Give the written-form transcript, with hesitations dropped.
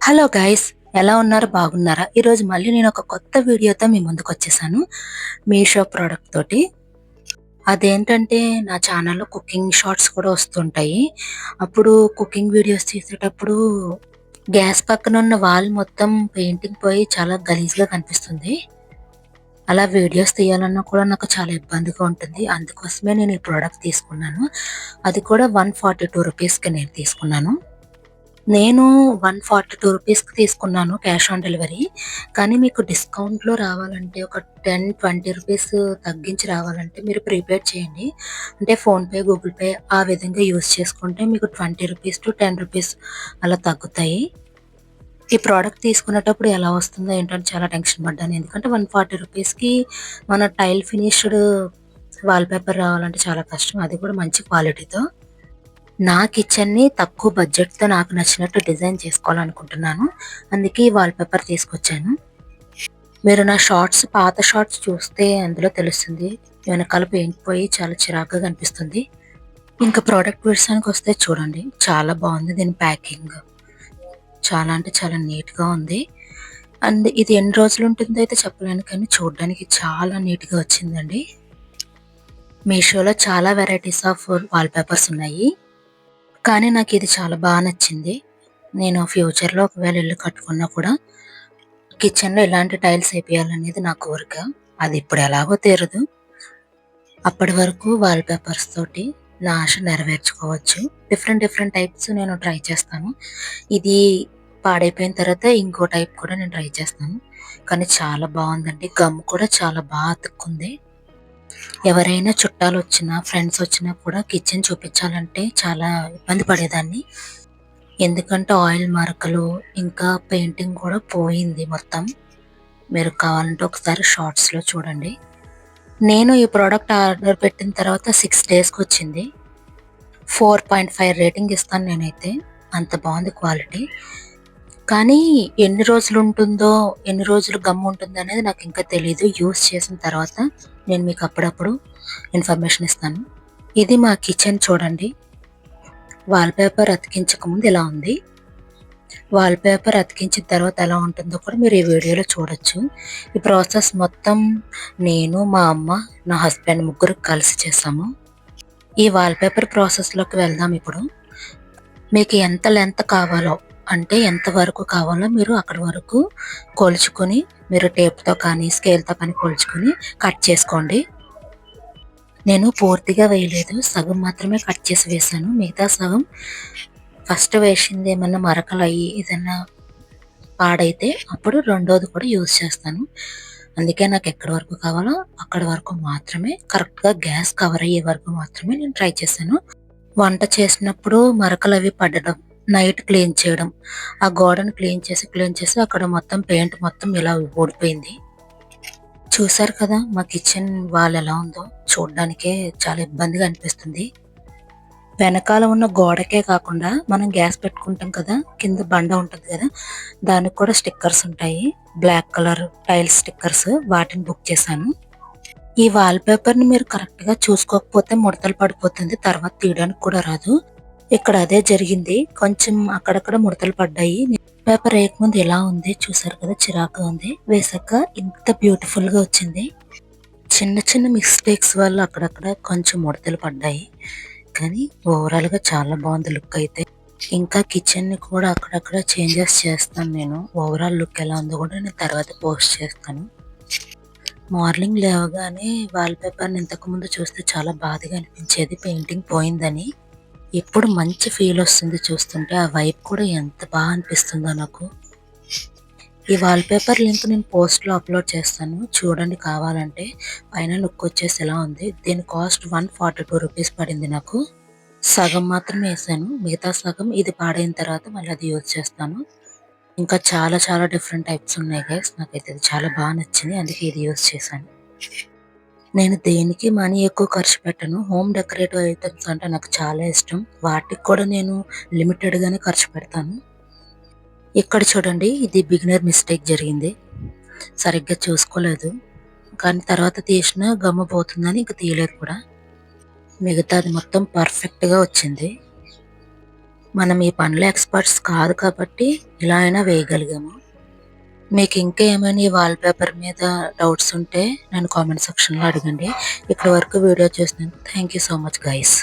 Hello guys, ఎలా ఉన్నారు? బాగున్నారా? ఈరోజు మళ్ళీ నేను ఒక కొత్త వీడియోతో మీ ముందుకు వచ్చేసాను. మీషో ప్రోడక్ట్ తోటి. అదేంటంటే నా ఛానల్లో కుకింగ్ షార్ట్స్ కూడా వస్తుంటాయి. అప్పుడు కుకింగ్ వీడియోస్ తీసేటప్పుడు గ్యాస్ పక్కన ఉన్న వాల్ మొత్తం పెయింటింగ్ పోయి చాలా గలీజ్గా కనిపిస్తుంది. అలా వీడియోస్ తీయాలన్నా కూడా నాకు చాలా ఇబ్బందిగా ఉంటుంది. అందుకోసమే నేను ఈ ప్రోడక్ట్ తీసుకున్నాను. అది కూడా 142 రూపీస్కి నేను తీసుకున్నాను. నేను 142 రూపీస్‌కి తీసుకున్నాను క్యాష్ ఆన్ డెలివరీ. కానీ మీకు డిస్కౌంట్‌లో రావాలంటే ఒక 10, 20 రూపీస్ తగ్గించి రావాలంటే మీరు ప్రీపెయిడ్ చేయండి. అంటే ఫోన్‌పే, గూగుల్ పే ఆ విధంగా యూజ్ చేసుకుంటే మీకు 20 రూపీస్ టు 10 రూపీస్ అలా తగ్గుతాయి. ఈ ప్రోడక్ట్ తీసుకునేటప్పుడు ఎలా వస్తుందో ఏంటో అని చాలా టెన్షన్ పడ్డాను. ఎందుకంటే 140 రూపీస్‌కి మన టైల్ ఫినిష్డ్ వాల్‌పేపర్ రావాలంటే చాలా కష్టం. అది కూడా మంచి క్వాలిటీతో. నా కిచెన్‌ని తక్కువ బడ్జెట్‌తో నాకు నచ్చినట్టు డిజైన్ చేసుకోవాలనుకుంటున్నాను. అందుకే ఈ వాల్‌పేపర్ తీసుకొచ్చాను. మీరు నా పాత షార్ట్స్ చూస్తే అందులో తెలుస్తుంది. వెనకాల పెయింట్ పోయి చాలా చిరాకుగా కనిపిస్తుంది. ఇంకా ప్రోడక్ట్ విషయానికొస్తే చూడండి. చాలా బాగుంది దీని ప్యాకింగ్. చాలా అంటే చాలా నీట్‌గా ఉంది. అండ్ ఇది ఎన్ని రోజులు ఉంటుందో అయితే చెప్పలేను కానీ చూడడానికి చాలా నీట్‌గా వచ్చిందండి. మీషోలో చాలా వెరైటీస్ ఆఫ్ వాల్‌పేపర్స్ ఉన్నాయి. కానీ నాకిది చాలా నచ్చింది. నేను ఫ్యూచర్‌లో ఒకవేళ ఇల్లు కట్టుకున్నా కూడా కిచెన్‌లో ఇలాంటి టైల్స్ ఏపియాలనేది నా కోరిక. అది ఇప్పుడు ఎలాగో తీరదు. అప్పటి వరకు వాల్‌పేపర్స్ తోటి నా ఆశ నెరవేర్చుకోవచ్చు. డిఫరెంట్ డిఫరెంట్ టైప్స్ నేను ట్రై చేస్తాను. ఇది పాడైపోయిన తర్వాత ఇంకో టైప్ కూడా నేను ట్రై చేస్తాను. కానీ చాలా బావుందండి. గమ్ కూడా చాలా అతుక్కుంది. ఎవరైనా చుట్టాలొచ్చినా, ఫ్రెండ్స్ వచ్చినా కూడా కిచెన్ చూపించాలంటే చాలా ఇబ్బంది పడేదాన్ని. ఎందుకంటే ఆయిల్ మరకలు, ఇంకా పెయింటింగ్ కూడా పోయింది మొత్తం. మీరు కావాలంటే ఒకసారి షార్ట్స్‌లో చూడండి. నేను ఈ ప్రోడక్ట్ ఆర్డర్ పెట్టిన తర్వాత 6 డేస్‌కొచ్చింది. 4.5 రేటింగ్ ఇస్తాను నేనైతే. అంత బావుంది క్వాలిటీ. కానీ ఎన్ని రోజులుంటుందో, ఎన్ని రోజులు గమ్ ఉంటుందనేది నాకింకా తెలీదు. యూజ్ చేసిన తర్వాత నేను మీకు అప్పుడప్పుడు ఇన్ఫర్మేషన్ ఇస్తాను. ఇది మా కిచెన్ చూడండి. వాల్‌పేపర్ అతికించకముందు ఇలా ఉంది. వాల్‌పేపర్ అతికించిన తర్వాత ఎలా ఉంటుందో కూడా మీరు ఈ వీడియోలో చూడొచ్చు. ఈ ప్రాసెస్ మొత్తం నేను, మా అమ్మ, నా హస్బెండ్ ముగ్గురు కలిసి చేసాము. ఈ వాల్‌పేపర్ ప్రాసెస్‌లోకి వెళ్దాం ఇప్పుడు. మీకు ఎంత లెంత్ కావాలో, అంటే ఎంత వరకు కావాలో మీరు అక్కడి వరకు కొలుచుకొని, మీరు టేప్‌తో కానీ, స్కేల్‌తో కానీ కొలుచుకొని కట్ చేసుకోండి. నేను పూర్తిగా వేయలేదు. సగం మాత్రమే కట్ చేసి వేశాను. మిగతా సగం ఫస్ట్ వేసింది ఏమన్నా మరకలయ్యి ఏదన్నా పాడైతే అప్పుడు రెండోది కూడా యూజ్ చేస్తాను. అందుకే నాకు ఎక్కడి వరకు కావాలో అక్కడి వరకు మాత్రమే కరెక్ట్‌గా గ్యాస్ కవర్ అయ్యే వరకు మాత్రమే నేను ట్రై చేశాను. వంట చేసినప్పుడు మరకలవి పడడం, నైట్ క్లీన్ చేయడం, ఆ గోడను క్లీన్ చేసి అక్కడ మొత్తం పెయింట్ మొత్తం ఇలా ఊడిపోయింది. చూసారు కదా మా కిచెన్ వాల్ ఎలా ఉందో? చూడ్డానికే చాలా ఇబ్బందిగా అనిపిస్తుంది. వెనకాల ఉన్న గోడకే కాకుండా మనం గ్యాస్ పెట్టుకుంటాం కదా! కింద బండ ఉంటది కదా! దానికి కూడా స్టిక్కర్స్ ఉంటాయి. బ్లాక్ కలర్ టైల్స్ స్టిక్కర్స్ వాటిని బుక్ చేశాను. ఈ వాల్‌పేపర్‌ని మీరు కరెక్ట్‌గా చూసుకోకపోతే ముడతలు పడిపోతుంది. తర్వాత తీయడానికి కూడా రాదు. ఇక్కడ అదే జరిగింది. కొంచెం అక్కడక్కడ ముడతలు పడ్డాయి. పేపర్ ఏయకముందు ఎలా ఉంది చూసారు కదా! చిరాకుగా ఉంది. వేశాక ఇంత బ్యూటిఫుల్‌గా వచ్చింది. చిన్న చిన్న మిస్టేక్స్ వల్ల అక్కడక్కడ కొంచెం ముడతలు పడ్డాయి. కానీ ఓవరాల్‌గా చాలా బాగుంది లుక్ అయితే. ఇంకా కిచెన్‌ని కూడా అక్కడక్కడ చేంజెస్ చేస్తాను నేను. ఓవరాల్ లుక్ ఎలా ఉందో కూడా నేను తర్వాత పోస్ట్ చేస్తాను. మార్నింగ్ లేవగానే వాల్‌పేపర్‌ని ఇంతకుముందు చూస్తే చాలా బాధగా అనిపించేది పెయింటింగ్ పోయిందని. ఇప్పుడు మంచి ఫీల్ వస్తుంది చూస్తుంటే. ఆ వైబ్ కూడా ఎంత అనిపిస్తుందో నాకు. ఈ వాల్‌పేపర్ లింక్ నేను పోస్ట్‌లో అప్‌లోడ్ చేస్తాను. చూడండి కావాలంటే. ఫైనల్ లుక్ వచ్చేసి ఇలా ఉంది. దీని కాస్ట్ 142 రూపీస్ పడింది నాకు. సగం మాత్రమే ఏసాను. మిగతా సగం ఇది పాడైన తర్వాత మళ్ళీ అది యూజ్ చేస్తాను. ఇంకా చాలా చాలా డిఫరెంట్ టైప్స్ ఉన్నాయి గైస్. నాకైతే ఇది చాలా నచ్చింది. అందుకే ఇది యూజ్ చేశాను. నేను దేనికి మనీ ఎక్కువ ఖర్చు పెట్టను. హోమ్ డెకరేటివ్ ఐటెమ్స్ అంటే నాకు చాలా ఇష్టం. వాటికి కూడా నేను లిమిటెడ్‌గానే ఖర్చు పెడతాను. ఇక్కడ చూడండి ఇది బిగినర్ మిస్టేక్ జరిగింది. సరిగ్గా చూసుకోలేదు. కానీ తర్వాత తీసినా గమ్ము పోతుందని ఇంక తీయలేదు కూడా. మిగతాది మొత్తం పర్ఫెక్ట్‌గా వచ్చింది. మనం ఈ పనుల ఎక్స్పర్ట్స్ కాదు కాబట్టి ఇలా అయినా వేయగలిగాము. మీకు ఇంకా ఏమైనా ఈ వాల్ పేపర్ మీద డౌట్స్ ఉంటే నన్ను కామెంట్ సెక్షన్‌లో అడగండి. ఇప్పటి వరకు వీడియో చూసినందుకు thank you so much guys.